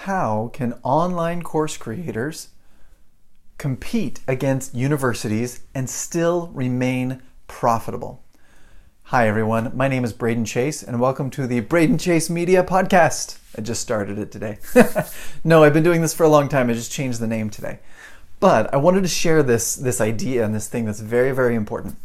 how can online course creators compete against universities and still remain profitable? Hi everyone, my name is Braden Chase and welcome to the Braden Chase Media Podcast. I just started it today. No, I've been doing this for a long time. I just changed the name today. But I wanted to share this idea and this thing that's very, very important.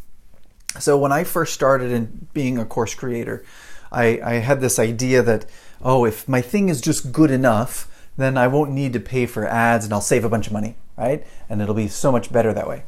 So when I first started in being a course creator, I had this idea that, if my thing is just good enough, then I won't need to pay for ads and I'll save a bunch of money, right? And it'll be so much better that way.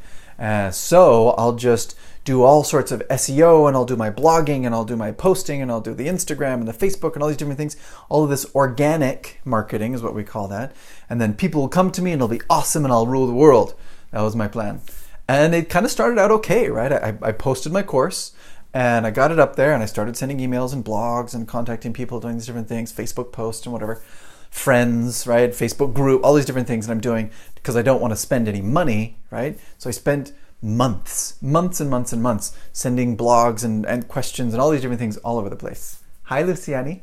So I'll just do all sorts of SEO and I'll do my blogging and I'll do my posting and I'll do the Instagram and the Facebook and all these different things. All of this organic marketing is what we call that. And then people will come to me and it'll be awesome and I'll rule the world. That was my plan. And it kind of started out okay, right? I posted my course and I got it up there and I started sending emails and blogs and contacting people, doing these different things, Facebook posts and whatever, friends, right? Facebook group, all these different things that I'm doing because I don't want to spend any money, right? So I spent months and months sending blogs and questions and all these different things all over the place. Hi, Luciani.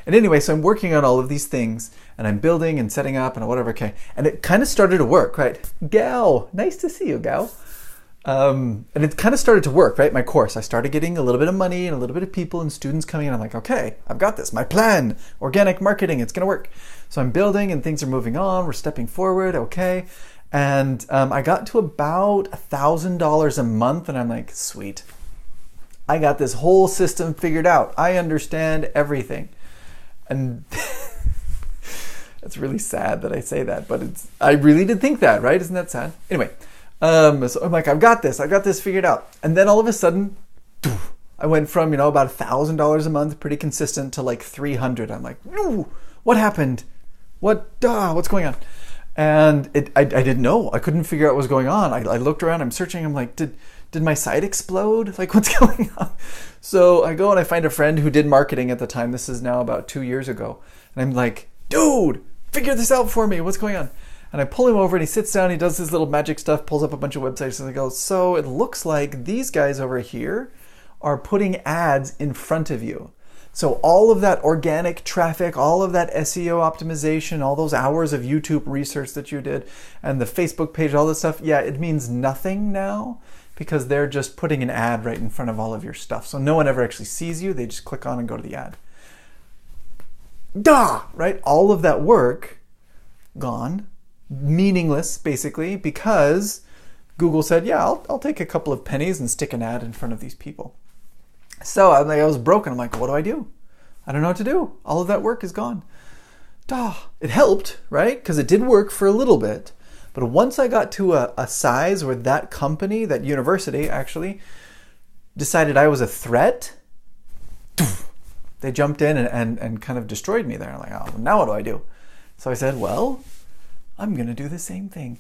And anyway, so I'm working on all of these things and I'm building and setting up and whatever, okay. And it kind of started to work, right? Gal, nice to see you, Gal. And it kind of started to work, right? My course, I started getting a little bit of money and a little bit of people and students coming in. I'm like, okay, I've got this, my plan, organic marketing, it's going to work. So I'm building and things are moving on. We're stepping forward. Okay. And I got to about $1,000 a month and I'm like, sweet, I got this whole system figured out. I understand everything. And it's really sad that I say that, but I really did think that, right? Isn't that sad? Anyway. So I'm like, I've got this figured out. And then all of a sudden, I went from, about $1,000 a month, pretty consistent, to like 300. I'm like, no, what happened? What's going on? And I didn't know. I couldn't figure out what was going on. I looked around, I'm searching. I'm like, did my site explode? Like, what's going on? So I go and I find a friend who did marketing at the time. This is now about 2 years ago. And I'm like, dude, figure this out for me. What's going on? And I pull him over and he sits down, he does his little magic stuff, pulls up a bunch of websites and I go, so it looks like these guys over here are putting ads in front of you. So all of that organic traffic, all of that SEO optimization, all those hours of YouTube research that you did and the Facebook page, all this stuff, yeah, it means nothing now because they're just putting an ad right in front of all of your stuff. So no one ever actually sees you, they just click on and go to the ad. Right? All of that work gone. Meaningless, basically, because Google said, yeah, I'll take a couple of pennies and stick an ad in front of these people. So I was broken. I'm like, what do I do? I don't know what to do. All of that work is gone. It helped, right? Because it did work for a little bit. But once I got to a size where that company, that university actually, decided I was a threat, they jumped in and kind of destroyed me there. I'm like, oh, now what do I do? So I said, well, I'm going to do the same thing.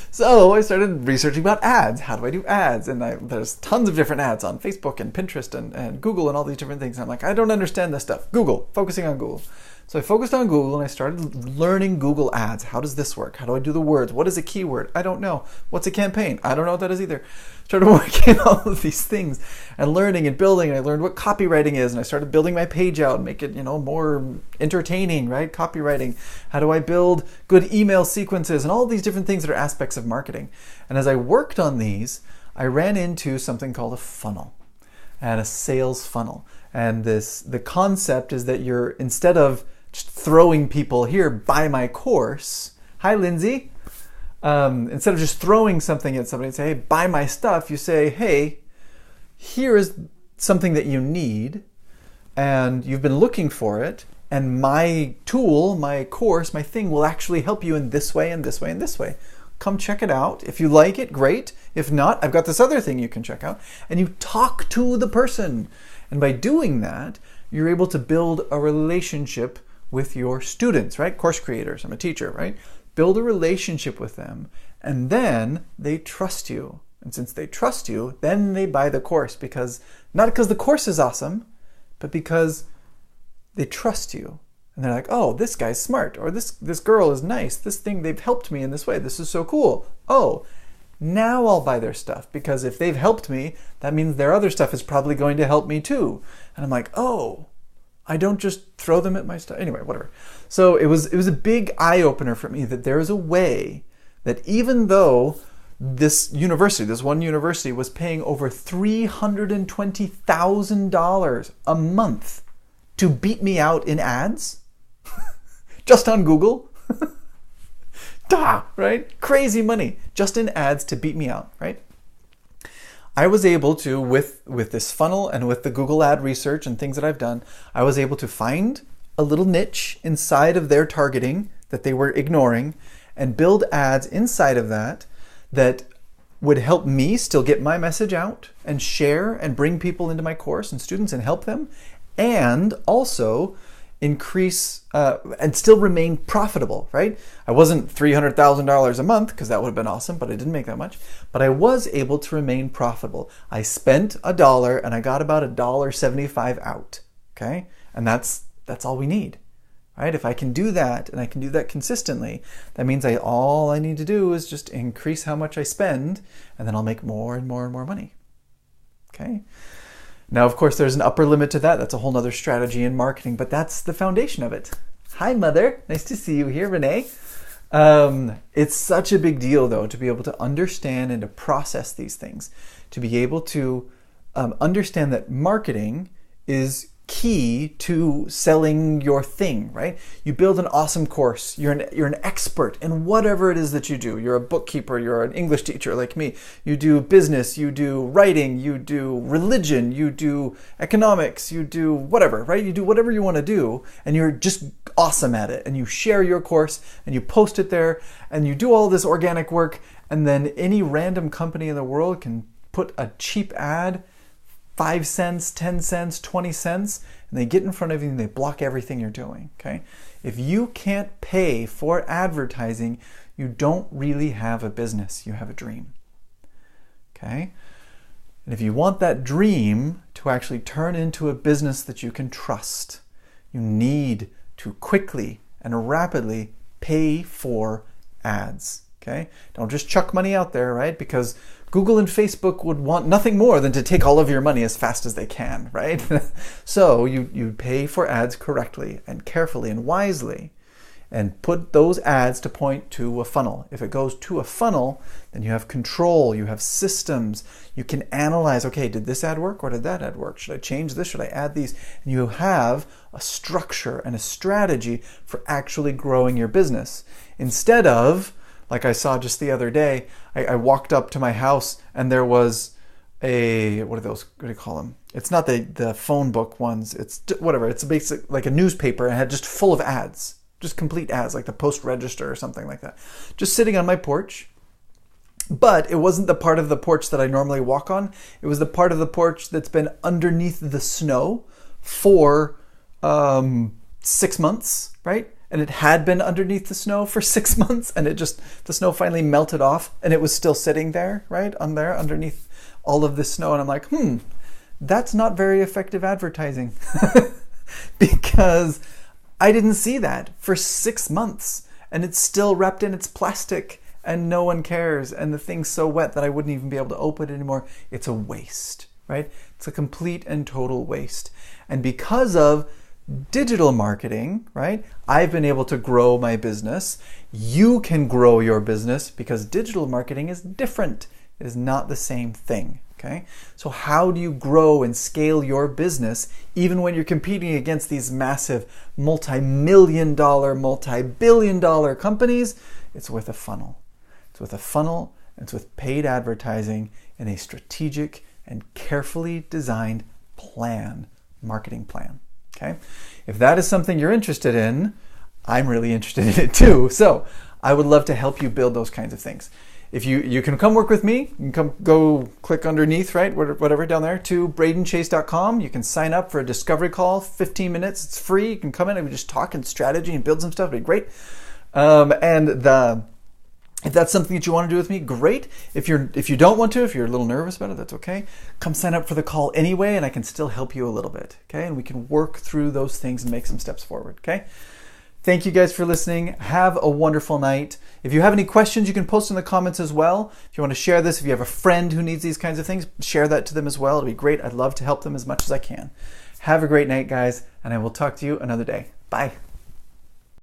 So I started researching about ads. How do I do ads? And there's tons of different ads on Facebook and Pinterest and Google and all these different things. And I'm like, I don't understand this stuff. Google, focusing on Google. So I focused on Google and I started learning Google ads. How does this work? How do I do the words? What is a keyword? I don't know. What's a campaign? I don't know what that is either. Started working all of these things and learning and building. And I learned what copywriting is and I started building my page out and make it, more entertaining, right? Copywriting. How do I build good email sequences and all these different things that are aspects of marketing. And as I worked on these, I ran into something called a funnel and a sales funnel. And the concept is that you're, instead of just throwing people here, buy my course. Hi, Lindsay. Instead of just throwing something at somebody and say, hey, buy my stuff, you say, hey, here is something that you need and you've been looking for it. And my tool, my course, my thing will actually help you in this way and this way and this way. Come check it out. If you like it, great. If not, I've got this other thing you can check out. And you talk to the person. And by doing that, you're able to build a relationship with your students, right? Course creators. I'm a teacher, right? Build a relationship with them. And then they trust you. And since they trust you, then they buy the course not because the course is awesome, but because they trust you. And they're like, oh, this guy's smart, or this girl is nice. This thing, they've helped me in this way. This is so cool. Oh, now I'll buy their stuff, because if they've helped me, that means their other stuff is probably going to help me too. And I'm like, oh, I don't just throw them at my stuff. Anyway, whatever. So it was a big eye opener for me that there is a way that even though this one university was paying over $320,000 a month to beat me out in ads, just on Google, right? Crazy money, just in ads to beat me out, right? I was able to, with this funnel and with the Google ad research and things that I've done, I was able to find a little niche inside of their targeting that they were ignoring and build ads inside of that would help me still get my message out and share and bring people into my course and students and help them, and also increase and still remain profitable, right? I wasn't $300,000 a month, because that would have been awesome, but I didn't make that much. But I was able to remain profitable. I spent $1 and I got about $1.75 out, okay? And that's all we need, right? If I can do that and I can do that consistently, that means all I need to do is just increase how much I spend, and then I'll make more and more and more money, okay? Now, of course, there's an upper limit to that. That's a whole nother strategy in marketing, but that's the foundation of it. Hi, Mother. Nice to see you here, Renee. It's such a big deal, though, to be able to understand and to process these things, to be able to understand that marketing is key to selling your thing, right? You build an awesome course. You're an expert in whatever it is that you do. You're a bookkeeper, you're an English teacher like me. You do business, you do writing, you do religion, you do economics, you do whatever, right? You do whatever you want to do, and you're just awesome at it. And you share your course and you post it there and you do all this organic work, and then any random company in the world can put a cheap ad, 5 cents, 10 cents, 20 cents, and they get in front of you and they block everything you're doing, okay? If you can't pay for advertising, you don't really have a business, you have a dream, okay? And if you want that dream to actually turn into a business that you can trust, you need to quickly and rapidly pay for ads, okay? Don't just chuck money out there, right? Because Google and Facebook would want nothing more than to take all of your money as fast as they can, right? So you pay for ads correctly and carefully and wisely, and put those ads to point to a funnel. If it goes to a funnel, then you have control, you have systems, you can analyze, okay, did this ad work or did that ad work? Should I change this? Should I add these? And you have a structure and a strategy for actually growing your business. Instead of, like I saw just the other day, I walked up to my house and there was what do you call them? It's not the phone book ones, it's whatever, it's basic, like a newspaper, and it had just full of ads, just complete ads, like the Post Register or something like that, just sitting on my porch. But it wasn't the part of the porch that I normally walk on. It was the part of the porch that's been underneath the snow for 6 months, right? And it had been underneath the snow for 6 months, and the snow finally melted off, and it was still sitting there, right, on there underneath all of the snow. And I'm like, that's not very effective advertising because I didn't see that for 6 months, and it's still wrapped in its plastic, and no one cares, and the thing's so wet that I wouldn't even be able to open it anymore. It's a waste, right? It's a complete and total waste. And because of digital marketing, right, I've been able to grow my business. You can grow your business because digital marketing is different. It is not the same thing, okay? So how do you grow and scale your business even when you're competing against these massive multi-million dollar, multi-billion dollar companies? It's with a funnel. It's with a funnel, and it's with paid advertising in a strategic and carefully designed plan, marketing plan. Okay, if that is something you're interested in, I'm really interested in it too. So I would love to help you build those kinds of things. If you can come work with me, you can go click underneath, right, whatever down there, to bradenchase.com. You can sign up for a discovery call, 15 minutes. It's free. You can come in and we just talk and strategy and build some stuff. It'd be great. If that's something that you want to do with me, great. If you don't want to, if you're a little nervous about it, that's okay. Come sign up for the call anyway, and I can still help you a little bit, okay? And we can work through those things and make some steps forward, okay? Thank you guys for listening. Have a wonderful night. If you have any questions, you can post in the comments as well. If you want to share this, if you have a friend who needs these kinds of things, share that to them as well. It'd be great. I'd love to help them as much as I can. Have a great night, guys, and I will talk to you another day. Bye.